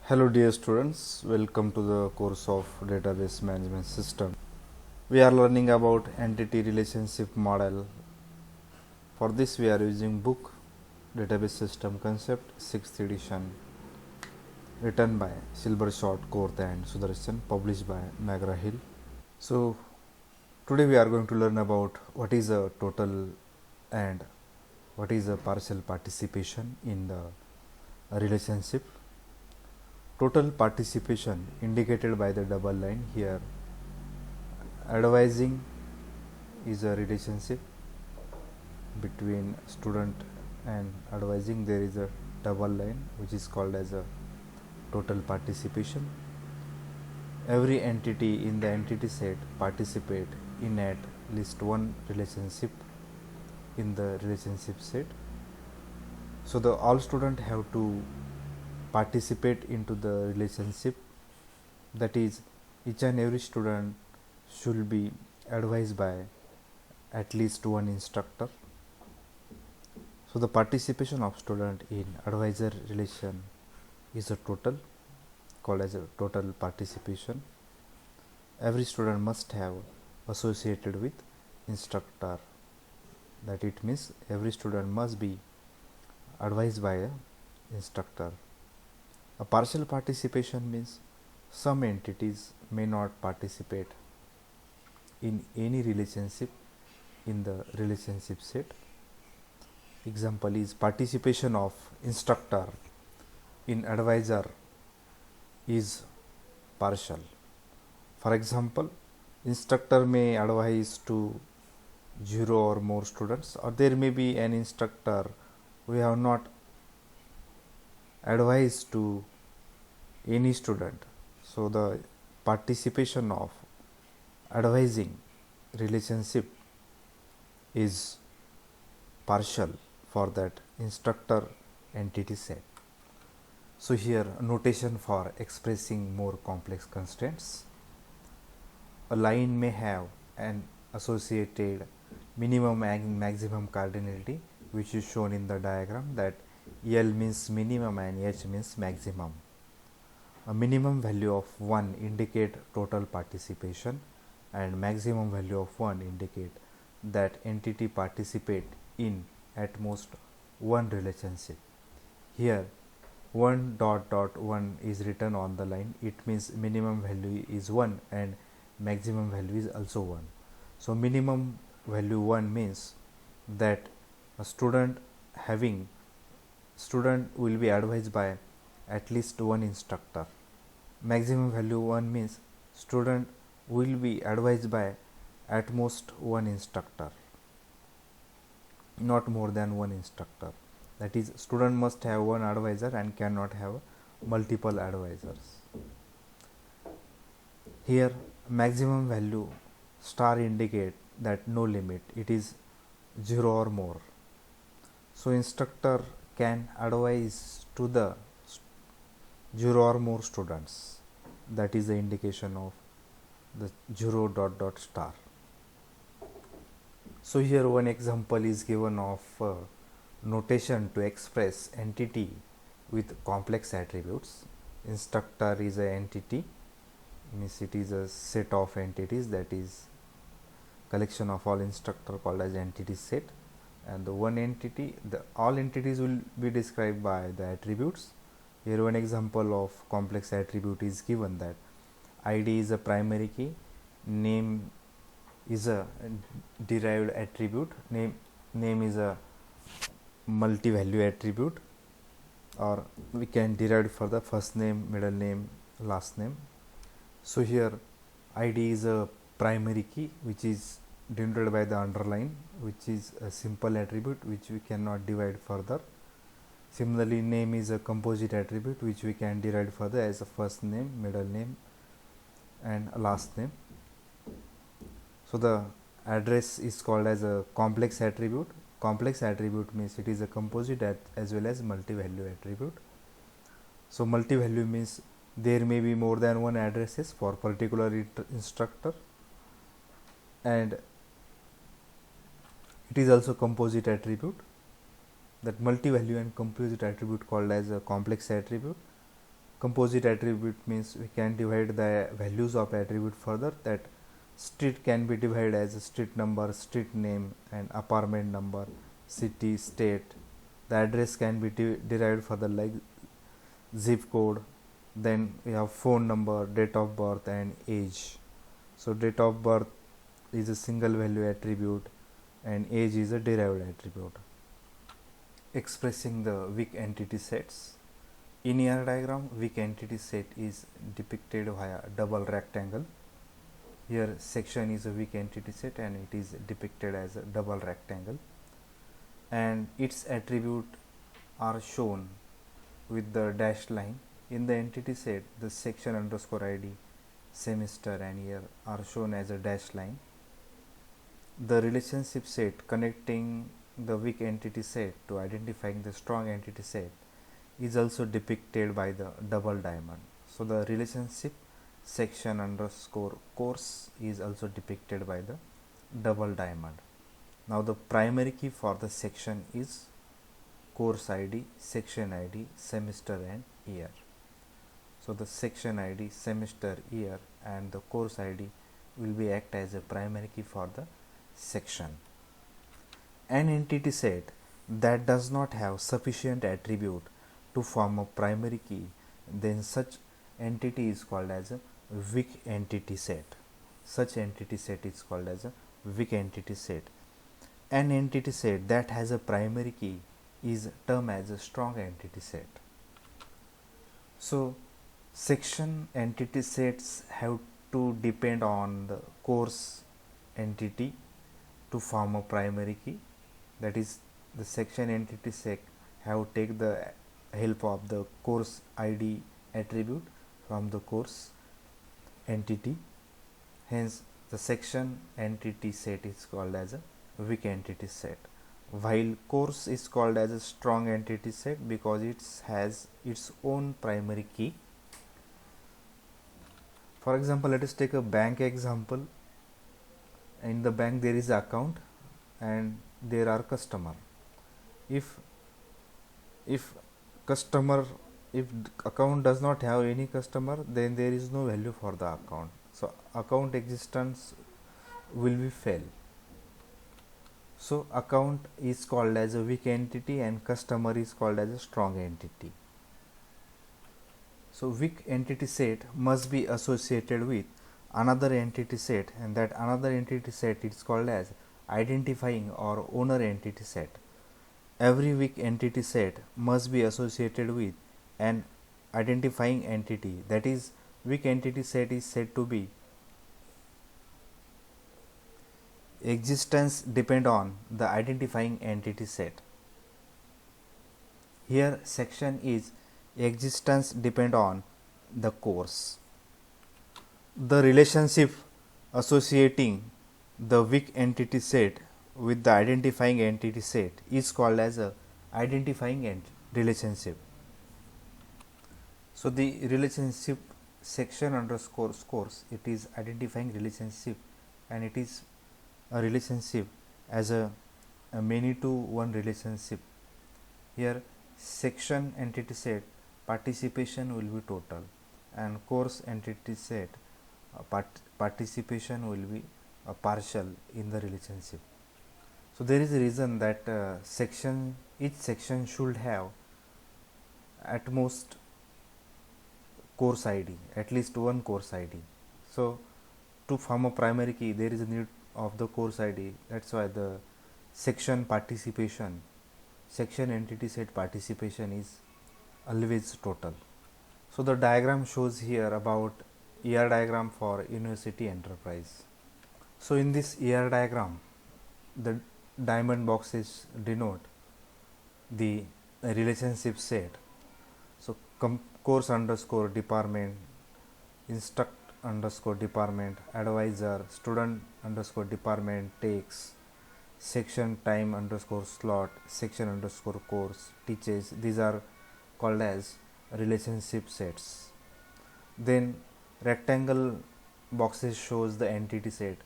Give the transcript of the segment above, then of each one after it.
Hello dear students, welcome to the course of Database Management System. We are learning about entity relationship model. For this we are using book Database System Concept 6th edition, written by Silbershot, Korth and Sudarshan, published by McGraw-Hill. So today we are going to learn about what is a total and what is a partial participation in the relationship. Total participation indicated by the double line here. Advising is a relationship between student and advising. There is a double line which is called as a total participation. Every entity in the entity set participate in at least one relationship in the relationship set. So the all student have to participate into the relationship, that is each and every student should be advised by at least one instructor. So the participation of student in advisor relation is a total, called as a total participation. Every student must have associated with instructor, that it means every student must be advised by a instructor. A partial participation means some entities may not participate in any relationship in the relationship set. Example is participation of instructor in advisor is partial. For example, instructor may advise to 0 or more students, or there may be an instructor who have not advised to any student. So the participation of advising relationship is partial for that instructor entity set. So here notation for expressing more complex constraints. A line may have an associated minimum and maximum cardinality, which is shown in the diagram, that L means minimum and H means maximum. A minimum value of 1 indicate total participation and maximum value of 1 indicate that entity participate in at most one relationship. Here 1 is written on the line. It means minimum value is 1 and maximum value is also 1. So minimum value 1 means that a student will be advised by at least one instructor. Maximum value 1 means student will be advised by at most one instructor, not more than one instructor. That is, student must have one advisor and cannot have multiple advisors. Here maximum value star indicate that no limit, it is 0 or more. So instructor can advise to the 0 or more students. That is the indication of the 0 star. So here one example is given of notation to express entity with complex attributes. Instructor is an entity, means it is a set of entities, that is collection of all instructor called as entity set, and the one entity, all entities will be described by the attributes. Here one example of complex attribute is given, that ID is a primary key, name is a derived attribute, name is a multi-value attribute, or we can derive for the first name, middle name, last name. So here ID is a primary key which is denoted by the underline, which is a simple attribute which we cannot divide further. Similarly, name is a composite attribute which we can derive further as a first name, middle name and last name. So the address is called as a complex attribute. Complex attribute means it is a composite as well as multi-value attribute. So multi-value means there may be more than one addresses for particular instructor, and it is also composite attribute. That multi-value and composite attribute called as a complex attribute. Composite attribute means we can divide the values of attribute further, that street can be divided as a street number, street name, and apartment number, city, state. The address can be derived further like zip code. Then we have phone number, date of birth, and age. So date of birth is a single value attribute and age is a derived attribute. Expressing the weak entity sets. In ER diagram, weak entity set is depicted via double rectangle. Here section is a weak entity set and it is depicted as a double rectangle, and its attribute are shown with the dashed line. In the entity set, the section underscore ID, semester, and year are shown as a dashed line. The relationship set connecting the weak entity set to identifying the strong entity set is also depicted by the double diamond. So the relationship section underscore course is also depicted by the double diamond. Now the primary key for the section is course ID, section ID, semester, and year. So the section ID, semester, year, and the course ID will be act as a primary key for the section. An entity set that does not have sufficient attribute to form a primary key, then such entity is called as a weak entity set. Such entity set is called as a weak entity set. An entity set that has a primary key is termed as a strong entity set. So section entity sets have to depend on the course entity to form a primary key. That is, the section entity set have take the help of the course ID attribute from the course entity. Hence the section entity set is called as a weak entity set, while course is called as a strong entity set because it has its own primary key. For example, let us take a bank example. In the bank there is account and there are customer. If account does not have any customer, then there is no value for the account. So account existence will be fail. So account is called as a weak entity and customer is called as a strong entity. So weak entity set must be associated with another entity set, and that another entity set is called as identifying or owner entity set. Every weak entity set must be associated with an identifying entity. That is, weak entity set is said to be existence depend on the identifying entity set. Here section is existence depend on the course. The relationship associating the weak entity set with the identifying entity set is called as a identifying relationship. So the relationship section underscore course, it is identifying relationship, and it is a relationship as a many to one relationship. Here section entity set participation will be total and course entity set participation will be partial in the relationship. So there is a reason that each section should have at most course ID, at least one course ID. So to form a primary key there is a need of the course ID. That's why the section participation, section entity set participation is always total. So the diagram shows here about ER diagram for university enterprise. So in this ER diagram, the diamond boxes denote the relationship set. So course underscore department, instruct underscore department, advisor, student underscore department takes, section time underscore slot, section underscore course teaches. These are called as relationship sets. Then rectangle boxes shows the entity set: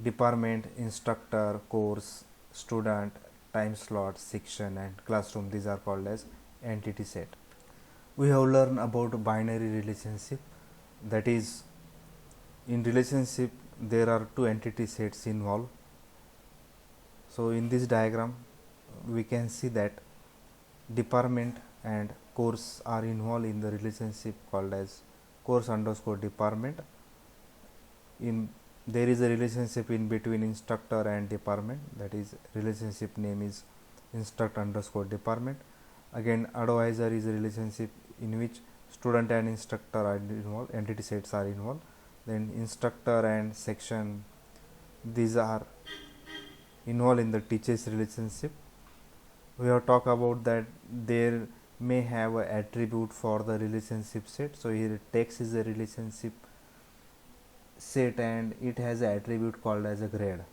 department, instructor, course, student, time slot, section, and classroom. These are called as entity set. We have learned about binary relationship, that is, in relationship there are two entity sets involved. So in this diagram we can see that department and course are involved in the relationship called as course underscore department. In there is a relationship in between instructor and department, that is relationship name is instruct underscore department. Again, advisor is a relationship in which student and instructor are involved, entity sets are involved. Then instructor and section, these are involved in the teachers relationship. We have talked about that there may have a attribute for the relationship set. So here text is a relationship set and it has an attribute called as a grade.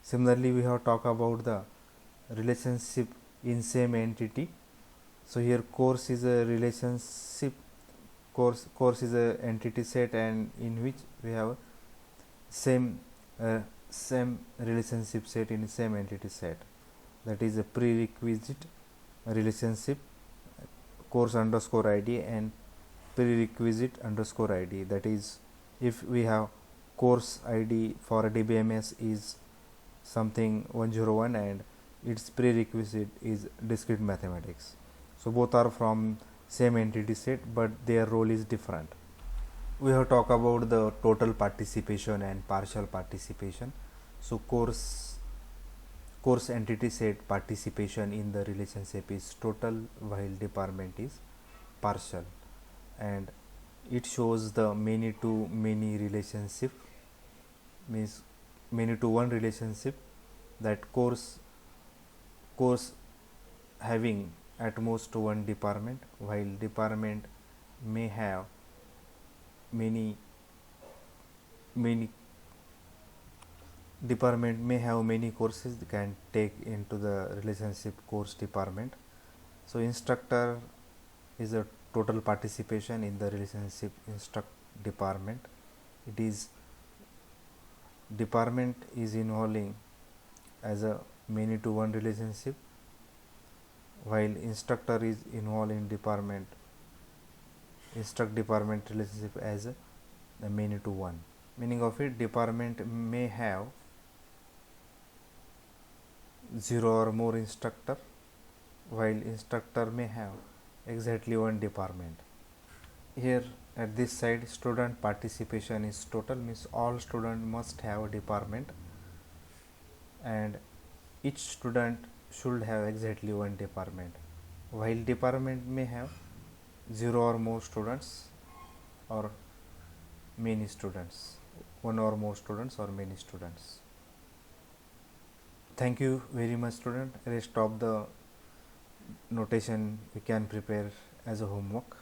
Similarly, we have talked about the relationship in same entity. So here course is a relationship, course is a entity set and in which we have same relationship set in same entity set, that is a prerequisite relationship course underscore id and prerequisite underscore id. That is, if we have course id for a DBMS is something 101 and its prerequisite is discrete mathematics. So both are from same entity set but their role is different. We have talked about the total participation and partial participation. So course entity set participation in the relationship is total while department is partial, and it shows the many to many relationship, means many to one relationship, that course having at most one department while department may have many department may have many courses they can take into the relationship course department. So instructor is a total participation in the relationship instruct department. It is department is involving as a many to one relationship while instructor is involved in department instruct department relationship as a many to one. Meaning of it, department may have 0 or more instructor while instructor may have exactly one department. Here at this side, student participation is total, means all student must have a department and each student should have exactly one department, while department may have 0 or more students or many students, one or more students or many students. Thank you very much, student. Rest of the notation we can prepare as a homework.